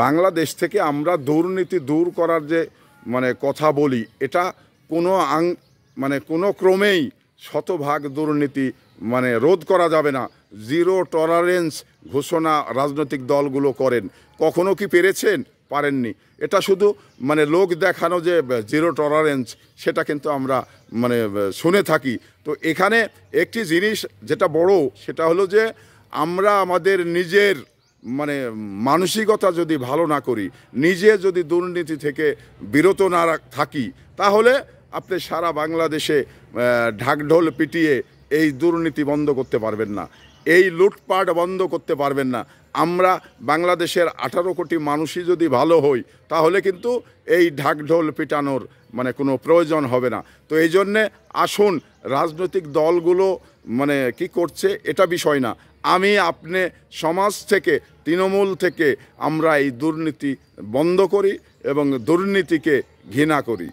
বাংলাদেশ থেকে আমরা দুর্নীতি দূর করার যে কথা বলি, এটা কোনো কোনো ক্রমেই শতভাগ দুর্নীতি রোধ করা যাবে না। জিরো টলারেন্স ঘোষণা রাজনৈতিক দলগুলো করেন, কখনো কি পেরেছেন? পারেননি। এটা শুধু লোক দেখানো যে জিরো টলারেন্স, সেটা কিন্তু আমরা শুনে থাকি। তো এখানে একটি জিনিস যেটা বড়, সেটা হলো যে আমরা আমাদের নিজের মানসিকতা যদি ভালো না করি, নিজে যদি দুর্নীতি থেকে বিরত না থাকি, তাহলে আপনি সারা বাংলাদেশে ঢাকঢোল পিটিয়ে এই দুর্নীতি বন্ধ করতে পারবেন না, এই লুটপাট বন্ধ করতে পারবেন না। আমরা বাংলাদেশের 18 কোটি মানুষই যদি ভালো হই, তাহলে কিন্তু এই ঢাকঢোল পিটানোর কোনো প্রয়োজন হবে না। তো এই জন্যে আসুন, রাজনৈতিক দলগুলো কি করছে এটা বিষয় না, আমি আপনি সমাজ থেকে, তৃণমূল থেকে আমরা এই দুর্নীতি বন্ধ করি এবং দুর্নীতিকে ঘৃণা করি।